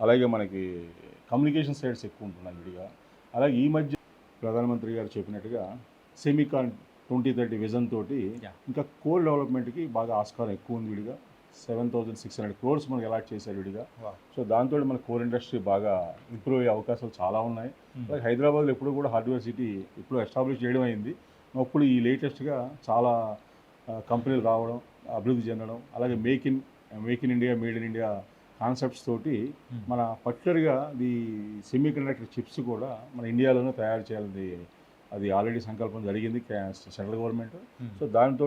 అలాగే మనకి communication sides ఎక్కువ ఉంటున్నాయి విడిగా. అలాగే ఈ మధ్య ప్రధానమంత్రి గారు చెప్పినట్టుగా సెమీకాన్ 2030 విజన్ తోటి ఇంకా కోర్ డెవలప్మెంట్కి బాగా ఆస్కారం ఎక్కువ ఉంది విడిగా. 7,600 crores మనకి అలాట్ చేశారు విడిగా. సో దాంతో మన కోర్ ఇండస్ట్రీ బాగా ఇంప్రూవ్ అయ్యే అవకాశాలు చాలా ఉన్నాయి. అలాగే హైదరాబాద్లో ఎప్పుడు కూడా హార్డ్వేర్ సిటీ ఇప్పుడు ఎస్టాబ్లిష్ చేయడం అయింది. అప్పుడు ఈ లేటెస్ట్గా చాలా కంపెనీలు రావడం, అభివృద్ధి చెందడం, అలాగే make in India, made in India concepts తోటి మన పర్టికులర్గా ఈ సెమీ కండక్టర్ చిప్స్ కూడా మన ఇండియాలోనే తయారు చేయాలని అది ఆల్రెడీ సంకల్పం జరిగింది సెంట్రల్ గవర్నమెంట్. సో దాంతో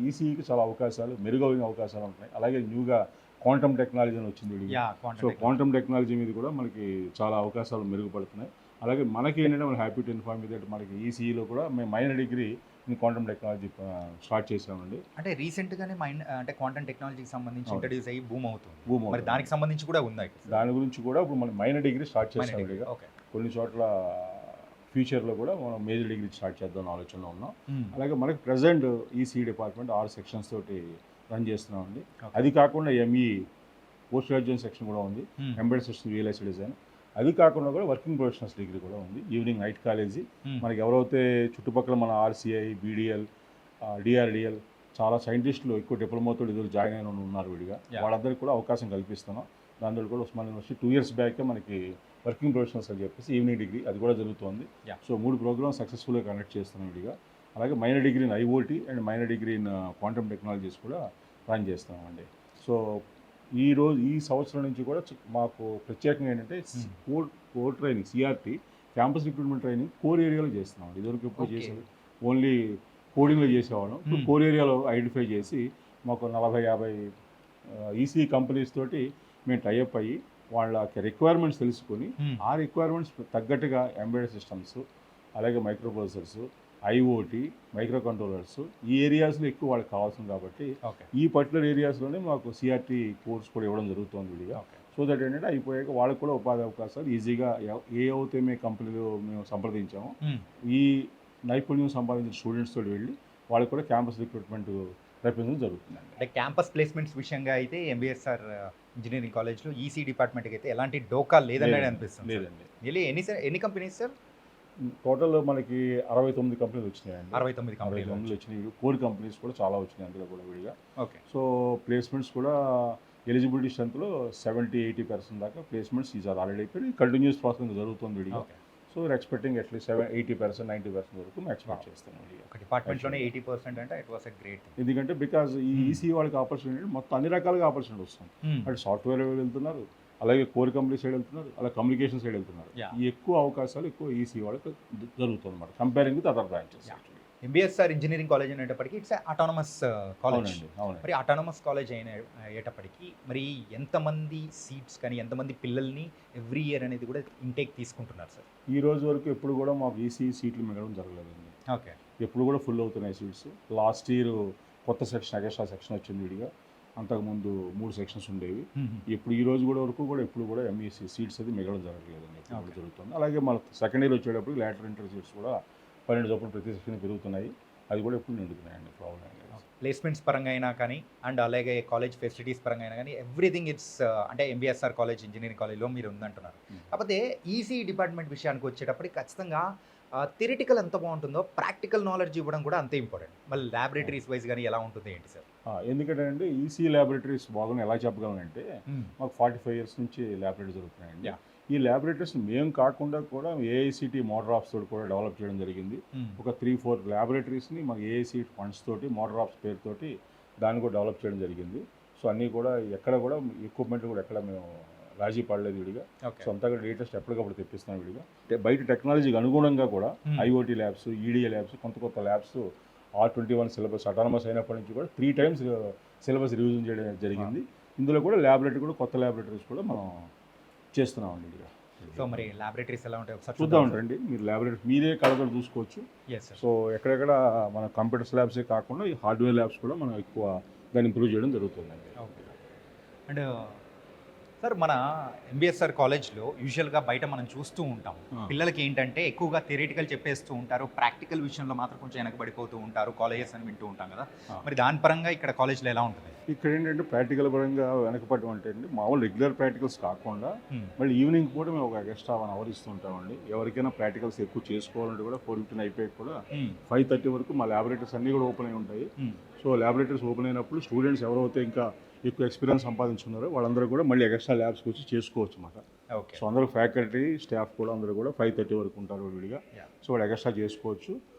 ఈసీఈకి చాలా అవకాశాలు, మెరుగైన అవకాశాలు ఉంటాయి. అలాగే న్యూగా క్వాంటమ్ టెక్నాలజీ అని వచ్చింది. సో క్వాంటమ్ టెక్నాలజీ మీద కూడా మనకి చాలా అవకాశాలు మెరుగుపడుతున్నాయి. అలాగే మనకి ఏంటంటే మనం హ్యాపీ టు ఇన్ఫార్మ్ మీద మనకి ఈసీఈలో కూడా మేము minor degree in quantum technology start చేసామండి. అంటే రీసెంట్గానే అంటే క్వాంటమ్ టెక్నాలజీకి సంబంధించి ఇంట్రడ్యూస్ అయ్యి బూమ్ అవుతుంది. మరి దానికి సంబంధించి కూడా ఉందా? దాని గురించి కూడా ఇప్పుడు మనం మైనర్ డిగ్రీ స్టార్ట్ చేసాం. కొన్ని చోట్ల ఫ్యూచర్లో కూడా మనం మేజర్ డిగ్రీ స్టార్ట్ చేద్దాం ఆలోచనలో ఉన్నాం. అలాగే మనకి ప్రజెంట్ ఈసీ డిపార్ట్మెంట్ 6 సెక్షన్స్ తోటి రన్ చేస్తున్నామండి. అది కాకుండా ఎంఈ పోస్ట్ గ్రాడ్యుయేషన్ సెక్షన్ కూడా ఉంది, ఎంబెడెడ్ సిస్టమ్ రియలైజ్డ్ డిజైన్. అది కాకుండా కూడా వర్కింగ్ ప్రొఫెషనల్స్ డిగ్రీ కూడా ఉంది. ఈవినింగ్ నైట్ కాలేజీ మనకి ఎవరైతే చుట్టుపక్కల మన ఆర్సీఐ, బీడిఎల్, డిఆర్డిఎల్ చాలా సైంటిస్టులు ఎక్కువ డిప్లొమాతో ఇద్దరు జాయిన్ అయిన ఉన్నారు విడిగా. వాళ్ళందరికీ కూడా అవకాశం కల్పిస్తున్నాం. దాంట్లో కూడా ఉస్మానియా యూనివర్సిటీ 2 years బ్యాక్ మనకి వర్కింగ్ ప్రొఫెషనల్స్ అని చెప్పేసి ఈవినింగ్ డిగ్రీ అది కూడా జరుగుతుంది. సో 3 ప్రోగ్రామ్స్ సక్సెస్ఫుల్గా కండక్ట్ చేస్తున్నాం విడిగా. అలాగే minor degree in IoT and minor degree in quantum technologies కూడా రన్ చేస్తున్నామండి. సో ఈ సంవత్సరం నుంచి కూడా మాకు ప్రత్యేకంగా ఏంటంటే core training, CRT campus recruitment training core ఏరియాలో చేస్తున్నాం. ఇదివరకు ఎప్పుడు చేసేది ఓన్లీ కోడింగ్లో చేసేవాళ్ళం. కోర్ ఏరియాలో ఐడెంటిఫై చేసి మాకు 40-50 ఈసీ కంపెనీస్ తోటి మేము టైఅప్ అయ్యి వాళ్ళ రిక్వైర్మెంట్స్ తెలుసుకొని ఆ రిక్వైర్మెంట్స్ తగ్గట్టుగా ఎంబెడెడ్ సిస్టమ్స్, అలాగే micro processors, IoT, micro controllers ఈ ఏరియాస్లో ఎక్కువ వాళ్ళకి కావాల్సింది కాబట్టి ఈ పర్టికులర్ ఏరియాస్లోనే మాకు సిఆర్టీ కోర్స్ కూడా ఇవ్వడం జరుగుతుంది విడిగా. సో దట్ ఏంటంటే అయిపోయాక వాళ్ళకి కూడా ఉపాధి అవకాశాలు ఈజీగా అయితే మేము కంపెనీలో మేము సంప్రదించాము ఈ నైపుణ్యం సంపాదించిన స్టూడెంట్స్ తోటి వెళ్ళి వాళ్ళకి కూడా క్యాంపస్ రిక్రూట్మెంట్ రప్పించడం జరుగుతుంది. అంటే క్యాంపస్ ప్లేస్మెంట్స్ విషయంగా అయితే ఎంబీఎస్ఆర్ ఇంజనీరింగ్ కాలేజ్లో ఈసీ డిపార్ట్మెంట్కి అయితే ఎలాంటి డోకా లేదని అనిపిస్తుంది. లేదండి. ఎన్ని కంపెనీస్ సార్? టోటల్ మనకి 69 కంపెనీలు వచ్చినాయండి. 69 కంపెనీలు వచ్చినాయి. కోర్ కంపెనీస్ కూడా చాలా వచ్చినాయి అందులో కూడా విడిగా. ఓకే. సో ప్లేస్మెంట్స్ కూడా ఎలిజిబిలిటీ స్ట్రెంత్లో 70-80% దాకా ప్లేస్మెంట్స్ ఈజ్ ఆల్రెడీ అయిపోయి కంటిన్యూస్ ప్రాసెస్ జరుగుతుంది విడిగా. సో ఎక్స్పెక్టింగ్ అట్లీస్ట్ 80%, 90% వరకు మేము ఎక్స్పెక్ట్ చేస్తాం. ఒక డిపార్ట్మెంట్లోనే 80% అంటే ఇట్ వాస్ ఎ గ్రేట్. ఎందుకంటే బికాజ్ ఈ ఈసీ వాళ్ళకి ఆపర్చునిటీ మొత్తం అన్ని రకాలుగా ఆపర్చునిటీ వస్తుంది. అంటే సాఫ్ట్వేర్ వెళ్తున్నారు, అలాగే కోర్ కంపెనీ సైడ్ వెళ్తున్నారు, అలాగే కమ్యూనికేషన్ సైడ్ వెళ్తున్నారు. ఈ ఎక్కువ అవకాశాలు ఎక్కువ ఈసీ వాళ్ళకి జరుగుతుంది అన్నమాట comparing with other branches. MBSR engineering college అనేటప్పటికీ ఇట్స్ అటానమస్ కాలేజ్. మరి అటానమస్ కాలేజ్ అయ్యేటప్పటికి మరి ఎంతమంది సీట్స్ కానీ ఎంతమంది పిల్లల్ని ఎవ్రీ ఇయర్ అనేది కూడా ఇంటేక్ తీసుకుంటున్నారు సార్? ఈ రోజు వరకు ఎప్పుడు కూడా మాకు ఈసీ సీట్లు మిగలడం జరగలేదండి. ఓకే. ఎప్పుడు కూడా ఫుల్ అవుతున్నాయి సీట్స్. లాస్ట్ ఇయర్ కొత్త సెక్షన్, ఎక్స్ట్రా సెక్షన్ వచ్చింది విడిగా. అంతకుముందు 3 సెక్షన్స్ ఉండేవి. ఇప్పుడు ఈ రోజు కూడా వరకు కూడా ఎప్పుడు కూడా ఎంఈసీ సీట్స్ అది మిగలడం జరగలేదండి. ఎప్పుడు జరుగుతుంది. అలాగే మన సెకండ్ ఇయర్ వచ్చేటప్పుడు లేటర్ ఇంటర్ సీట్స్ కూడా 12 చొప్పున ప్రతి సెక్షన్ పెరుగుతున్నాయి. అది కూడా ఎప్పుడు నిండుతున్నాయండి. ప్రాబ్లం ప్లేస్మెంట్స్ పరంగా అయినా కానీ అండ్ అలాగే కాలేజ్ ఫెసిలిటీస్ పరంగా అయినా కానీ ఎవ్రీథింగ్ ఇట్స్ అంటే ఎంబీఎస్ఆర్ కాలేజ్ ఇంజనీరింగ్ కాలేజ్లో మీరు ఉందంటున్నారు. కాకపోతే ఈసీ డిపార్ట్మెంట్ విషయానికి వచ్చేటప్పటికి ఖచ్చితంగా థియరిటికల్ ఎంత బాగుంటుందో ప్రాక్టికల్ నాలెడ్జ్ ఇవ్వడం కూడా అంతే ఇంపార్టెంట్. మళ్ళీ ల్యాబొరేటరీస్ వైజ్ కానీ ఎలా ఉంటుంది ఏంటి సార్? ఎందుకంటే అండి ఈసీ ల్యాబొరేటరీస్ బాగా ఎలా చెప్పగలనంటే మాకు 45 years నుంచి ల్యాబొరేటరీ జరుగుతున్నాయండి. ఈ ల్యాబొరేటరీస్ మేము కాకుండా కూడా ఏఐసిటి మోడల్ ఆఫ్స్ తోటి కూడా డెవలప్ చేయడం జరిగింది. ఒక 3-4 ల్యాబొరేటరీస్ని మాకు ఏఐసిటి ఫండ్స్ తోటి మోడల్ ఆఫ్స్ పేరుతోటి దాన్ని కూడా డెవలప్ చేయడం జరిగింది. సో అన్నీ కూడా ఎక్కడ కూడా ఎక్విప్మెంట్ కూడా ఎక్కడ మేము రాజీ పడలేదు విడిగా. సో అంతా కూడా లేటెస్ట్ ఎప్పటికప్పుడు తెప్పిస్తున్నాం విడిగా. బయట టెక్నాలజీకి అనుగుణంగా కూడా ఐఓటీ ల్యాబ్స్, ఈడిఏ ల్యాబ్స్, కొత్త ల్యాబ్స్ R21 సిలబస్ అటానమస్ అయినప్పటి నుంచి కూడా 3 times సిలబస్ రివిజన్ చేయడం జరిగింది. ఇందులో కూడా ల్యాబొరేటరీ కూడా కొత్త ల్యాబొరేటరీస్ కూడా మనం చేస్తున్నామండి విడిగా. సో మరి ల్యాబొరేటరీస్ ఎలా ఉంటాయి చూద్దాం ఉంటాయండి. మీరు ల్యాబొరేటరీ మీరే కళ్ళతో చూసుకోవచ్చు. సో ఎక్కడెక్కడ మన కంప్యూటర్స్ ల్యాబ్సే కాకుండా ఈ హార్డ్వేర్ ల్యాబ్స్ కూడా మనం ఎక్కువ దాన్ని ఇంప్రూవ్ చేయడం జరుగుతుందండి. అండ్ సార్ మన ఎంబీఎస్ఆర్ కాలేజ్లో యూజువల్గా బయట మనం చూస్తూ ఉంటాం పిల్లలకి ఏంటంటే ఎక్కువగా థియరిటికల్ చెప్పేస్తూ ఉంటారు, ప్రాక్టికల్ విషయంలో మాత్రం కొంచెం వెనకబడిపోతూ ఉంటారు కాలేజెస్ అని వింటూ ఉంటాం కదా. మరి దాని పరంగా ఇక్కడ కాలేజ్లో ఎలా ఉంటుంది? ఇక్కడ ఏంటంటే ప్రాక్టికల్ పరంగా వెనకపడడం అంటే అండి, మామూలు రెగ్యులర్ ప్రాక్టికల్స్ కాకుండా మళ్ళీ ఈవినింగ్ కూడా మేము ఒక ఎక్స్ట్రా 1 అవర్ ఇస్తుంటామండి. ఎవరికైనా ప్రాక్టికల్స్ ఎక్కువ చేసుకోవాలంటే కూడా 4:15 అయిపోయి కూడా 5:30 వరకు మా ల్యాబొరేటరీస్ అన్నీ కూడా ఓపెన్ అయి ఉంటాయి. సో ల్యాబొరేటరీస్ ఓపెన్ అయినప్పుడు స్టూడెంట్స్ ఎవరైతే ఇంకా ఎక్కువ ఎక్స్పీరియన్స్ సంపాదించుకున్నారో వాళ్ళందరూ కూడా మళ్ళీ ఎక్స్ట్రా ల్యాబ్స్కి వచ్చి చేసుకోవచ్చు అన్నమాట. సో అందరూ ఫ్యాకల్టీ స్టాఫ్ కూడా అందరూ కూడా 5:30 వరకు ఉంటారు విడిగా. సో వాళ్ళు ఎక్స్ట్రా చేసుకోవచ్చు.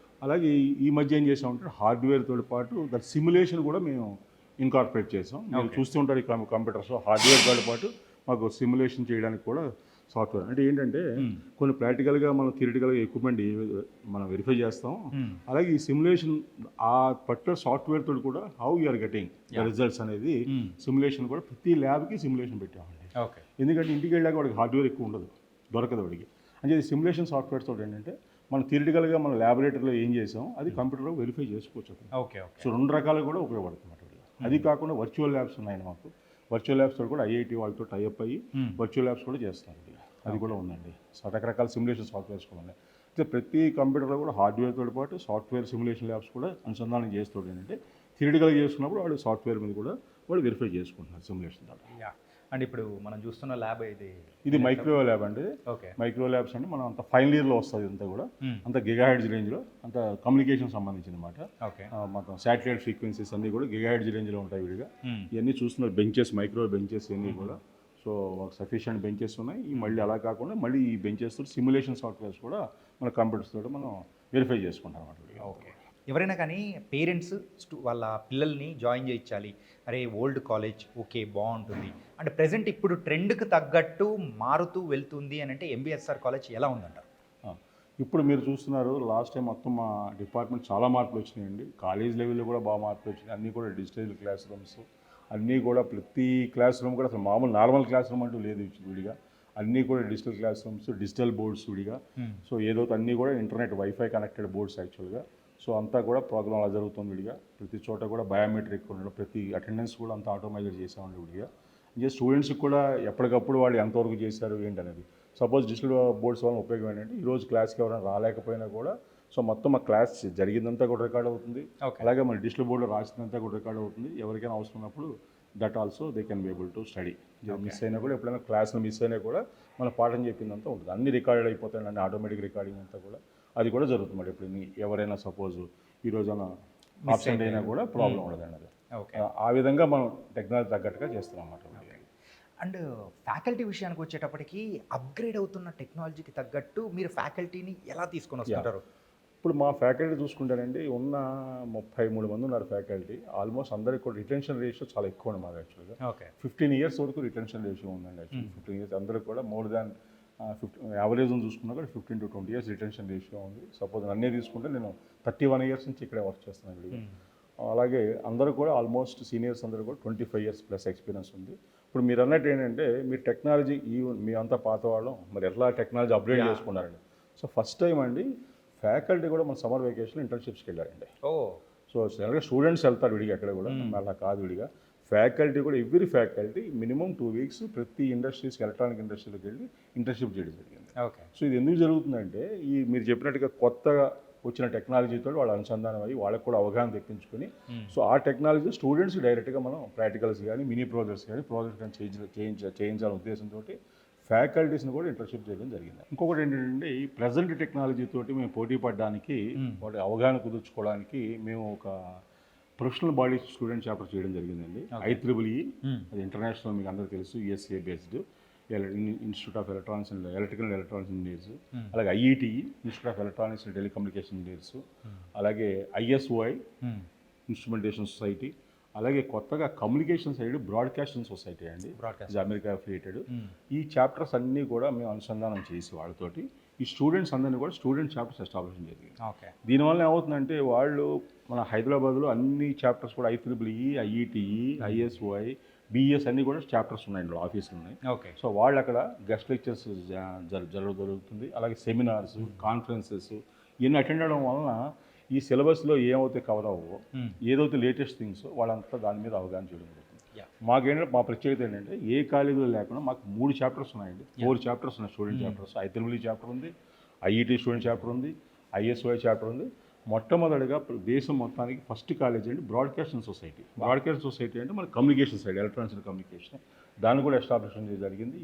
అలాగే ఈ మధ్య ఏం చేసామంటే హార్డ్వేర్తో పాటు దట్ సిమ్యులేషన్ కూడా మేము ఇన్కార్పొరేట్ చేసాం. మీరు చూస్తూ ఉంటారు ఈ కంప్యూటర్స్లో హార్డ్వేర్తో పాటు మాకు సిమ్యులేషన్ చేయడానికి కూడా సాఫ్ట్వేర్. అంటే ఏంటంటే కొన్ని ప్రాక్టికల్గా మనం థియరిటికల్గా ఎక్విప్మెంట్ మనం వెరిఫై చేస్తాం, అలాగే ఈ సిమ్యులేషన్ ఆ పర్టికులర్ సాఫ్ట్వేర్ తోటి కూడా how you are getting the results అనేది సిమ్యులేషన్ కూడా ప్రతి ల్యాబ్కి సిమ్యులేషన్ పెట్టామండి. ఎందుకంటే ఇంటికి వెళ్ళాక వాడికి హార్డ్వేర్ ఎక్కువ ఉండదు, దొరకదు వాడికి. అంటే సిమ్యులేషన్ సాఫ్ట్వేర్ తోటి ఏంటంటే మనం థియరిటికల్గా మన ల్యాబొరేటరీలో ఏం చేసాం అది కంప్యూటర్లో వెరిఫై చేసుకోవచ్చు. సో 2 రకాలు కూడా ఉపయోగపడుతుంది. అది కాకుండా వర్చువల్ ల్యాబ్స్ ఉన్నాయి మాకు. వర్చువల్ ల్యాబ్స్ కూడా ఐఐటి వాళ్ళతో టైఅప్ అయ్యి వర్చువల్ ల్యాబ్స్ కూడా చేస్తారు. అది కూడా ఉందండి. సో రకరకాల సిమ్యులేషన్ సాఫ్ట్వేర్స్ కూడా ఉన్నాయి. అయితే ప్రతి కంప్యూటర్లో కూడా హార్డ్వేర్తో పాటు సాఫ్ట్వేర్ సిమ్యులేషన్ ల్యాబ్స్ కూడా అనుసంధానం చేస్తుంది. ఏంటంటే థియరిటికల్గా చేసుకున్నప్పుడు వాళ్ళు సాఫ్ట్వేర్ మీద కూడా వాళ్ళు వెరిఫై చేసుకుంటున్నారు సిమ్యులేషన్ ద్వారా. అండ్ ఇప్పుడు మనం చూస్తున్న ల్యాబ్ ఇది మైక్రో ల్యాబ్ అండి. మైక్రో ల్యాబ్స్ అంటే మనం అంత ఫైనల్ ఇయర్లో వస్తుంది. అంతా కూడా అంత గిగాహెర్ట్జ్ రేంజ్లో, అంత కమ్యూనికేషన్ సంబంధించిన అనమాట. మొత్తం శాటిలైట్ ఫ్రీక్వెన్సీస్ అన్నీ కూడా గిగాహెర్ట్జ్ రేంజ్లో ఉంటాయి విడిగా. ఇవన్నీ చూస్తున్నారు బెంచెస్, మైక్రో బెంచెస్ ఇవన్నీ కూడా. సో సఫిషియంట్ బెంచెస్ ఉన్నాయి. మళ్ళీ అలా కాకుండా మళ్ళీ ఈ బెంచెస్ తోటి సిమ్యులేషన్ సాఫ్ట్వేర్స్ కూడా మన కంప్యూటర్స్ తోటి మనం వెరిఫై చేసుకుంటాం అన్నమాట. ఓకే. ఎవరైనా కానీ పేరెంట్స్ వాళ్ళ పిల్లల్ని జాయిన్ చేయించాలి, అరే ఓల్డ్ కాలేజ్ ఓకే బాగుంటుంది అంటే ప్రజెంట్ ఇప్పుడు ట్రెండ్కి తగ్గట్టు మారుతూ వెళ్తుంది అని అంటే ఎంబీఎస్ఆర్ కాలేజ్ ఎలా ఉందంటారు? ఇప్పుడు మీరు చూస్తున్నారు లాస్ట్ టైం మొత్తం మా డిపార్ట్మెంట్ చాలా మార్పులు వచ్చినాయండి. కాలేజ్ లెవెల్లో కూడా బాగా మార్పులు వచ్చినాయి. అన్నీ కూడా డిజిటల్ క్లాస్ రూమ్స్, అన్నీ కూడా ప్రతి క్లాస్ రూమ్ కూడా అసలు మామూలు నార్మల్ క్లాస్ రూమ్ అంటూ లేదు విడిగా. అన్నీ కూడా digital class rooms, digital boards విడిగా. సో ఏదో అన్నీ కూడా ఇంటర్నెట్ వైఫై కనెక్టెడ్ బోర్డ్స్ యాక్చువల్గా. సో అంతా కూడా ప్రోగ్రామ్ అలా జరుగుతుంది విడిగా. ప్రతి చోట కూడా బయోమెట్రిక్ ఉండడం, ప్రతి అటెండెన్స్ కూడా అంతా ఆటోమైజ్డ్ చేసామండి విడిగా. ఇంకా స్టూడెంట్స్కి కూడా ఎప్పటికప్పుడు వాళ్ళు ఎంతవరకు చేశారు ఏంటనేది. సపోజ్ డిజిటల్ బోర్డ్స్ వల్ల ఉపయోగం ఏంటంటే ఈరోజు క్లాస్కి ఎవరైనా రాలేకపోయినా కూడా సో మొత్తం మా క్లాస్ జరిగిందంతా కూడా రికార్డ్ అవుతుంది. అలాగే మన డిజిటల్ బోర్డులో రాసిందంతా కూడా రికార్డ్ అవుతుంది. ఎవరికైనా అవసరం ఉన్నప్పుడు that also they can be able to study. Miss అయినా కూడా ఎప్పుడైనా క్లాస్లో మిస్ అయినా కూడా మన పాఠం చెప్పిందంతా ఉంటుంది. అన్ని రికార్డెడ్ అయిపోతాయి అండి, ఆటోమేటిక్ రికార్డింగ్ అంతా కూడా. అది కూడా జరుగుతుంది. ఇప్పుడు ఎవరైనా సపోజ్ ఈ రోజున ఆబ్సెంట్ అయినా కూడా ప్రాబ్లం ఉండదండి. అది ఆ విధంగా మనం టెక్నాలజీ తగ్గట్టుగా చేస్తున్నాం అన్నమాట. అండ్ ఫ్యాకల్టీ విషయానికి వచ్చేటప్పటికి అప్గ్రేడ్ అవుతున్న టెక్నాలజీకి తగ్గట్టు మీరు ఫ్యాకల్టీని ఎలా తీసుకొని వస్తుంటారు? ఇప్పుడు మా ఫ్యాకల్టీ చూసుకుంటానండి, ఉన్న 33 మంది ఉన్నారు ఫ్యాకల్టీ. ఆల్మోస్ట్ అందరికి కూడా రిటెన్షన్ రేషియో చాలా ఎక్కువ ఉంది మాకు యాక్చువల్గా. 15 years వరకు రిటెన్షన్ రేషియో ఉందండి యాక్చువల్లీ. 15 years అందరికి కూడా మోర్ దాన్ 50 యావరేజ్ చూసుకున్నా కూడా 15 to 20 years రిటెన్షన్ రేషియో ఉంది. సపోజ్ నన్నే తీసుకుంటే నేను 31 years నుంచి ఇక్కడే వర్క్ చేస్తున్నాను. అలాగే అందరూ కూడా ఆల్మోస్ట్ సీనియర్స్ అందరూ కూడా 25 years ప్లస్ ఎక్స్పీరియన్స్ ఉంది. ఇప్పుడు మీరు అన్నట్టు ఏంటంటే మీరు టెక్నాలజీ మీ అంతా పాత వాళ్ళం మరి ఎట్లా టెక్నాలజీ అప్గ్రేడ్ చేసుకున్నారండి. సో ఫస్ట్ టైం అండి ఫ్యాకల్టీ కూడా మన సమ్మర్ వెకేషన్ ఇంటర్న్షిప్స్కి వెళ్ళారండి. సో జనరల్గా స్టూడెంట్స్ వెళ్తారు విడిగా ఎక్కడ కూడా, అలా కాదు విడిగా. ఫ్యాకల్టీ కూడా ఎవ్రీ ఫ్యాకల్టీ మినిమం 2 weeks ప్రతి ఇండస్ట్రీస్కి, ఎలక్ట్రానిక్ ఇండస్ట్రీలోకి వెళ్ళి ఇంటర్న్షిప్ చేయడం జరిగింది. సో ఇది ఎందుకు జరుగుతుందంటే మీరు చెప్పినట్టుగా కొత్తగా వచ్చిన టెక్నాలజీతో వాళ్ళు అనుసంధానం అయ్యి వాళ్ళకి కూడా అవగాహన తెప్పించుకొని సో ఆ టెక్నాలజీ స్టూడెంట్స్కి డైరెక్ట్గా మనం ప్రాక్టికల్స్ కానీ మినీ ప్రాజెక్ట్స్ కానీ చేయించాలనే ఉద్దేశంతో ఫ్యాకల్టీస్ని కూడా ఇంటర్న్షిప్ చేయడం జరిగింది. ఇంకొకటి ఏంటంటే ఈ ప్రజెంట్ టెక్నాలజీ తోటి మేము పోటీ పడడానికి వాటి అవగాహన కుదుర్చుకోవడానికి మేము ఒక ప్రొఫెషనల్ బాడీ స్టూడెంట్ చాప్టర్ చేయడం జరిగిందండి. IEEE, అది ఇంటర్నేషనల్, మీకు అందరికీ తెలుసు, USA based institute of electronics and electrical engineers. అలాగే IETE, institute of electronics and telecommunication engineers. అలాగే ISOI, ఇన్స్ట్రుమెంటేషన్ సొసైటీ. అలాగే కొత్తగా కమ్యూనికేషన్ సైడ్ బ్రాడ్కాస్టింగ్ సొసైటీ అండి, ఇది అమెరికా అఫిలియేటెడ్. ఈ చాప్టర్స్ అన్నీ కూడా మేము అనుసంధానం చేసి వాళ్ళతోటి ఈ స్టూడెంట్స్ అందరినీ కూడా స్టూడెంట్ చాప్టర్స్ ఎస్టాబ్లిష్ జరిగింది. దీనివల్ల ఏమవుతుందంటే వాళ్ళు మన హైదరాబాద్లో అన్ని చాప్టర్స్ కూడా IEEE, IETE, ISOI, BS అన్నీ కూడా చాప్టర్స్ ఉన్నాయి, ఆఫీసులు ఉన్నాయి. సో వాళ్ళు అక్కడ గెస్ట్ లెక్చర్స్ జరుగుతుంది. అలాగే సెమినార్స్, కాన్ఫరెన్సెస్ ఇవన్నీ అటెండ్ అవ్వడం వలన ఈ సిలబస్లో ఏమైతే కవర్ అవ్వో, ఏదైతే లేటెస్ట్ థింగ్స్ వాళ్ళంతా దాని మీద అవగాహన చేయడం జరుగుతుంది. మాకేంటంటే మా ప్రత్యేకత ఏంటంటే ఏ కాలేజీలో లేకుండా మాకు 3 చాప్టర్స్ ఉన్నాయండి. 4 చాప్టర్స్ ఉన్నాయి స్టూడెంట్ చాప్టర్స్. IEEE చాప్టర్ ఉంది, IET స్టూడెంట్ చాప్టర్ ఉంది, ISY చాప్టర్ ఉంది. మొట్టమొదటిగా దేశం మొత్తానికి ఫస్ట్ కాలేజ్ అండి బ్రాడ్కాస్టింగ్ సొసైటీ. బ్రాడ్కాస్టింగ్ సొసైటీ అంటే మన communication side, electronics and communication, దాన్ని కూడా ఎస్టాబ్లిష్మెంట్ చేయడం జరిగింది.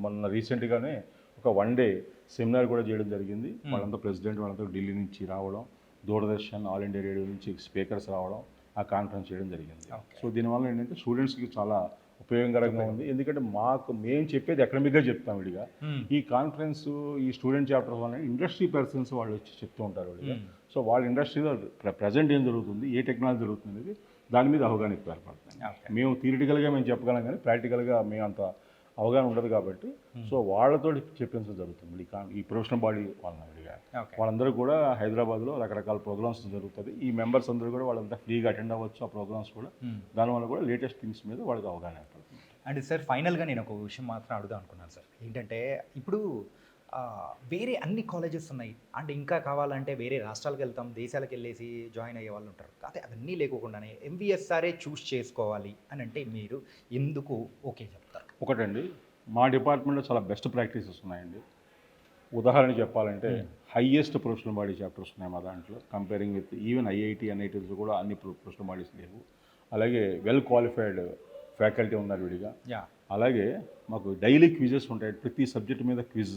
మొన్న రీసెంట్గానే ఒక 1 డే సెమినార్ కూడా చేయడం జరిగింది. వాళ్ళంతా ప్రెసిడెంట్ వాళ్ళంతా ఢిల్లీ నుంచి రావడం, దూరదర్శన్, ఆల్ ఇండియా రేడియో నుంచి స్పీకర్స్ రావడం, ఆ కాన్ఫరెన్స్ చేయడం జరిగింది. సో దీనివల్ల ఏంటంటే స్టూడెంట్స్కి చాలా ఉపయోగకరంగా ఉంది. ఎందుకంటే మేము చెప్పేది ఎకడమిక్గా చెప్తాం విడిగా. ఈ కాన్ఫరెన్స్ ఈ స్టూడెంట్ చాప్టర్స్ వల్ల ఇండస్ట్రీ పర్సన్స్ వాళ్ళు వచ్చి చెప్తూ ఉంటారు విడిగా. సో వాళ్ళ ఇండస్ట్రీలో ప్రజెంట్ ఏం జరుగుతుంది, ఏ టెక్నాలజీ జరుగుతుంది అనేది దాని మీద అవగాహన ఎక్కువ ఏర్పడుతుంది. మేము థియరిటికల్గా మేము చెప్పగలం కానీ ప్రాక్టికల్గా మేము అంత అవగాహన ఉండదు కాబట్టి సో వాళ్ళతో చెప్పించడం జరుగుతుంది. ఈ ప్రొఫెషనల్ బాడీ వాళ్ళని విడిగా వాళ్ళందరూ కూడా హైదరాబాద్లో రకరకాల ప్రోగ్రామ్స్ జరుగుతుంది. ఈ మెంబర్స్ అందరూ కూడా వాళ్ళంతా ఫ్రీగా అటెండ్ అవ్వచ్చు ఆ ప్రోగ్రామ్స్ కూడా. దానివల్ల కూడా లేటెస్ట్ థింగ్స్ మీద వాళ్ళకి అవగాహన ఏర్పడుతుంది. అండ్ సార్ ఫైనల్గా నేను ఒక విషయం మాత్రం అడుగుదాం అనుకున్నాను సార్. ఏంటంటే ఇప్పుడు వేరే అన్ని కాలేజెస్ ఉన్నాయి అంటే ఇంకా కావాలంటే వేరే రాష్ట్రాలకు వెళ్తాం, దేశాలకు వెళ్ళేసి జాయిన్ అయ్యే వాళ్ళు ఉంటారు. కాకపోతే అవన్నీ లేకోకుండానే MBSRే చూస్ చేసుకోవాలి అని అంటే మీరు ఎందుకు ఓకే చెప్తారు? ఒకటండి, మా డిపార్ట్మెంట్లో చాలా బెస్ట్ ప్రాక్టీసెస్ ఉన్నాయండి. ఉదాహరణ చెప్పాలంటే హైయెస్ట్ ప్రొఫెషనల్ బాడీ చాప్టర్స్ ఉన్నాయి మా దాంట్లో. Comparing with even IIT, NITs కూడా అన్ని ప్రొఫెషనల్ బాడీస్ లేవు. అలాగే వెల్ క్వాలిఫైడ్ ఫ్యాకల్టీ ఉన్నారు విడిగా. అలాగే మాకు డైలీ క్విజెస్ ఉంటాయి. ప్రతి సబ్జెక్ట్ మీద క్విజ్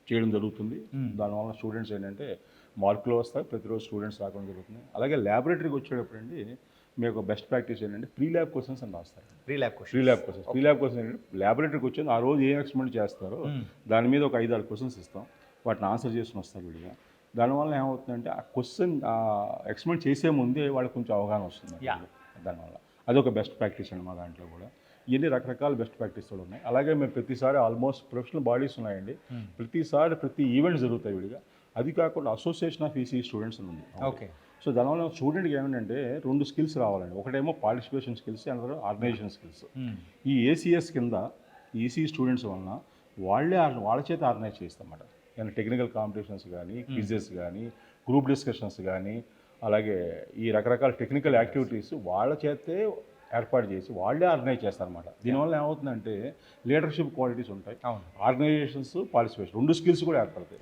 చేయడం జరుగుతుంది. దానివల్ల స్టూడెంట్స్ ఏంటంటే మార్కులు వస్తాయి, ప్రతిరోజు స్టూడెంట్స్ రావడం జరుగుతుంది. అలాగే ల్యాబొరేటరీకి వచ్చేటప్పుడు అండి మీకు బెస్ట్ ప్రాక్టీస్ ఏంటంటే ప్రీ ల్యాబ్ క్వశ్చన్స్ అని రాస్తారు. ప్రీ ల్యాబ్ క్వశ్చన్స్ ఏంటంటే ల్యాబొరేటరీకి వచ్చి ఆ రోజు ఏం ఎక్స్పెరిమెంట్ చేస్తారో దాని మీద ఒక 5-6 క్వశ్చన్స్ ఇస్తాం. వాటిని ఆన్సర్ చేసుకుని వస్తారు విడిగా. దానివల్ల ఏమవుతుందంటే ఆ క్వశ్చన్ ఎక్స్పెరిమెంట్ చేసే ముందే వాళ్ళకి కొంచెం అవగాహన వస్తుంది. దానివల్ల అదొక బెస్ట్ ప్రాక్టీస్ అండి మా దాంట్లో కూడా. ఇవన్నీ రకరకాల బెస్ట్ ప్రాక్టీస్లు ఉన్నాయి. అలాగే మేము ప్రతిసారి ఆల్మోస్ట్ ప్రొఫెషనల్ బాడీస్ ఉన్నాయండి. ప్రతిసారి ప్రతి ఈవెంట్స్ జరుగుతాయి విడిగా. అది కాకుండా అసోసియేషన్ ఆఫ్ ECE స్టూడెంట్స్ ఉంది. ఓకే. సో దానివల్ల స్టూడెంట్కి ఏమంటే 2 స్కిల్స్ రావాలండి. ఒకటేమో participation skills, and organization skills. ఈ ACS కింద ECE స్టూడెంట్స్ వలన వాళ్ళ చేత ఆర్గనైజ్ చేస్తామన్నమాట. ఏమైనా టెక్నికల్ కాంపిటీషన్స్ కానీ, క్విజెస్ కానీ, గ్రూప్ డిస్కషన్స్ కానీ, అలాగే ఈ రకరకాల టెక్నికల్ యాక్టివిటీస్ వాళ్ళ చేతే ఏర్పాటు చేసి వాళ్ళే ఆర్గనైజ్ చేస్తారన్నమాట. దీనివల్ల ఏమవుతుందంటే లీడర్షిప్ క్వాలిటీస్ ఉంటాయి, ఆర్గనైజేషన్స్, పార్టిసిపేషన్ 2 స్కిల్స్ కూడా ఏర్పడతాయి.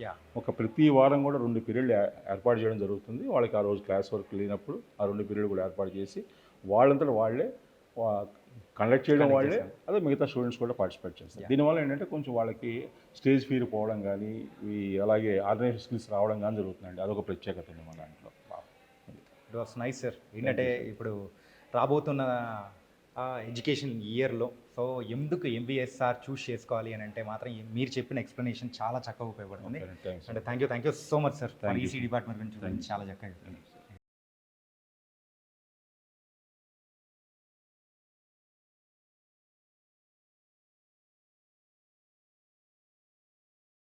ప్రతి వారం కూడా 2 పీరియడ్లు ఏర్పాటు చేయడం జరుగుతుంది. వాళ్ళకి ఆ రోజు క్లాస్ వర్క్ లేనప్పుడు ఆ 2 పీరియడ్ కూడా ఏర్పాటు చేసి వాళ్ళంతా వాళ్ళే కండక్ట్ చేయడం వాళ్ళే, అదే మిగతా స్టూడెంట్స్ కూడా పార్టిసిపేట్ చేస్తారు. దీనివల్ల ఏంటంటే కొంచెం వాళ్ళకి స్టేజ్ ఫియర్ పోవడం కానీ, అలాగే ఆర్గనైజేషన్ స్కిల్స్ రావడం కానీ జరుగుతుందండి. అదొక ప్రత్యేకత ఉంది మన దాంట్లో. It was nice sir. ఏంటంటే ఇప్పుడు రాబోతున్న ఎడ్యుకేషన్ ఇయర్లో సో ఎందుకు MBSR చూస్ చేసుకోవాలి అని అంటే మాత్రం మీరు చెప్పిన ఎక్స్ప్లెనేషన్ చాలా చక్కగా ఉపయోగపడుతుంది. అంటే thank you so much sir. ECE department గురించి చాలా చక్కగా.